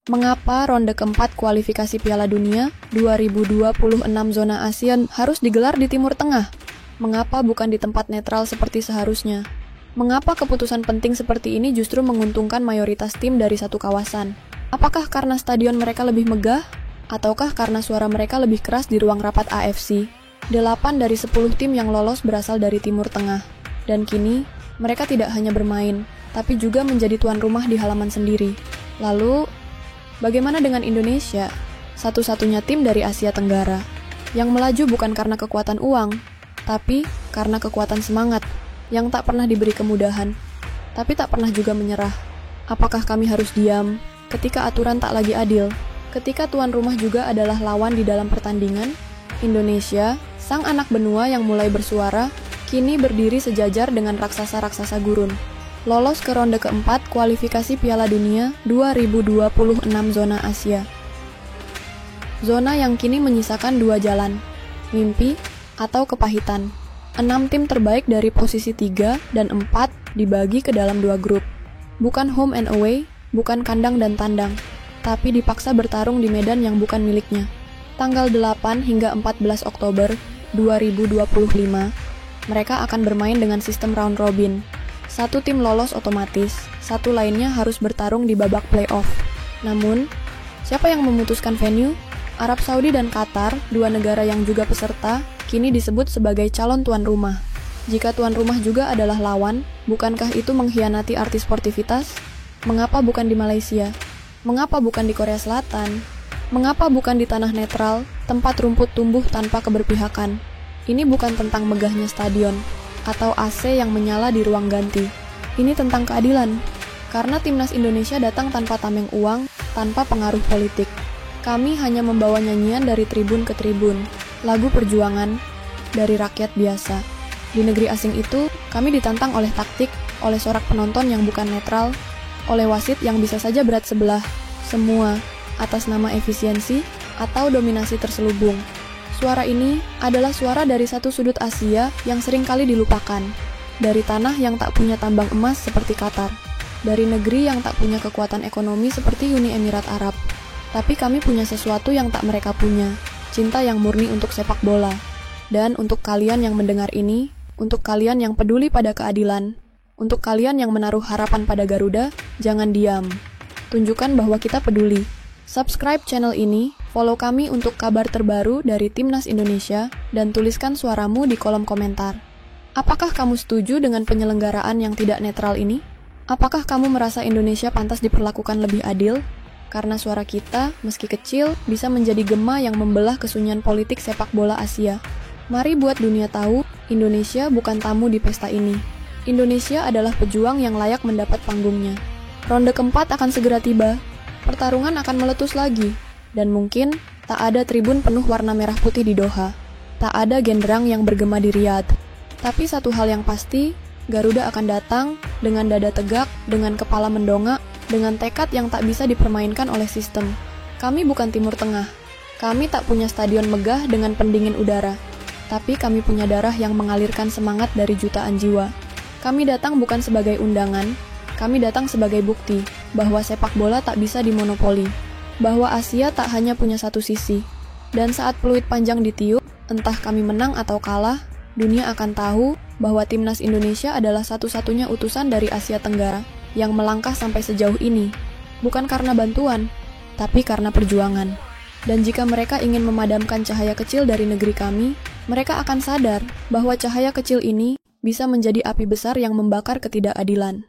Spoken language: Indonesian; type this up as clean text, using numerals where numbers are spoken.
Mengapa ronde keempat kualifikasi Piala Dunia 2026 zona Asia harus digelar di Timur Tengah? Mengapa bukan di tempat netral seperti seharusnya? Mengapa keputusan penting seperti ini justru menguntungkan mayoritas tim dari satu kawasan? Apakah karena stadion mereka lebih megah? Ataukah karena suara mereka lebih keras di ruang rapat AFC? 8 dari 10 tim yang lolos berasal dari Timur Tengah. Dan kini, mereka tidak hanya bermain, tapi juga menjadi tuan rumah di halaman sendiri. Lalu, bagaimana dengan Indonesia? Satu-satunya tim dari Asia Tenggara. Yang melaju bukan karena kekuatan uang, tapi karena kekuatan semangat, yang tak pernah diberi kemudahan, tapi tak pernah juga menyerah. Apakah kami harus diam ketika aturan tak lagi adil? Ketika tuan rumah juga adalah lawan di dalam pertandingan, Indonesia, sang anak benua yang mulai bersuara, kini berdiri sejajar dengan raksasa-raksasa gurun. Lolos ke ronde keempat kualifikasi Piala Dunia 2026 zona Asia. Zona yang kini menyisakan 2 jalan, mimpi atau kepahitan. 6 tim terbaik dari posisi 3 dan 4 dibagi ke dalam 2 grup. Bukan home and away, bukan kandang dan tandang, tapi dipaksa bertarung di medan yang bukan miliknya. Tanggal 8 hingga 14 Oktober 2025, mereka akan bermain dengan sistem round robin. 1 tim lolos otomatis, 1 lainnya harus bertarung di babak playoff. Namun, siapa yang memutuskan venue? Arab Saudi dan Qatar, 2 negara yang juga peserta, kini disebut sebagai calon tuan rumah. Jika tuan rumah juga adalah lawan, bukankah itu mengkhianati arti sportivitas? Mengapa bukan di Malaysia? Mengapa bukan di Korea Selatan? Mengapa bukan di tanah netral, tempat rumput tumbuh tanpa keberpihakan? Ini bukan tentang megahnya stadion, atau AC yang menyala di ruang ganti. Ini tentang keadilan. Karena timnas Indonesia datang tanpa tameng uang, tanpa pengaruh politik. Kami hanya membawa nyanyian dari tribun ke tribun, lagu perjuangan dari rakyat biasa. Di negeri asing itu, kami ditantang oleh taktik, oleh sorak penonton yang bukan netral, oleh wasit yang bisa saja berat sebelah, semua atas nama efisiensi atau dominasi terselubung. Suara ini adalah suara dari satu sudut Asia yang sering kali dilupakan, dari tanah yang tak punya tambang emas seperti Qatar, dari negeri yang tak punya kekuatan ekonomi seperti Uni Emirat Arab. Tapi kami punya sesuatu yang tak mereka punya, cinta yang murni untuk sepak bola. Dan untuk kalian yang mendengar ini, untuk kalian yang peduli pada keadilan, untuk kalian yang menaruh harapan pada Garuda, jangan diam. Tunjukkan bahwa kita peduli. Subscribe channel ini, follow kami untuk kabar terbaru dari Timnas Indonesia, dan tuliskan suaramu di kolom komentar. Apakah kamu setuju dengan penyelenggaraan yang tidak netral ini? Apakah kamu merasa Indonesia pantas diperlakukan lebih adil? Karena suara kita, meski kecil, bisa menjadi gema yang membelah kesunyian politik sepak bola Asia. Mari buat dunia tahu, Indonesia bukan tamu di pesta ini. Indonesia adalah pejuang yang layak mendapat panggungnya. Ronde keempat akan segera tiba. Pertarungan akan meletus lagi, dan mungkin tak ada tribun penuh warna merah putih di Doha. Tak ada genderang yang bergema di Riyadh. Tapi satu hal yang pasti, Garuda akan datang dengan dada tegak, dengan kepala mendongak, dengan tekad yang tak bisa dipermainkan oleh sistem. Kami bukan Timur Tengah. Kami tak punya stadion megah dengan pendingin udara. Tapi kami punya darah yang mengalirkan semangat dari jutaan jiwa. Kami datang bukan sebagai undangan, kami datang sebagai bukti bahwa sepak bola tak bisa dimonopoli, bahwa Asia tak hanya punya satu sisi. Dan saat peluit panjang ditiup, entah kami menang atau kalah, dunia akan tahu bahwa timnas Indonesia adalah satu-satunya utusan dari Asia Tenggara yang melangkah sampai sejauh ini, bukan karena bantuan, tapi karena perjuangan. Dan jika mereka ingin memadamkan cahaya kecil dari negeri kami, mereka akan sadar bahwa cahaya kecil ini bisa menjadi api besar yang membakar ketidakadilan.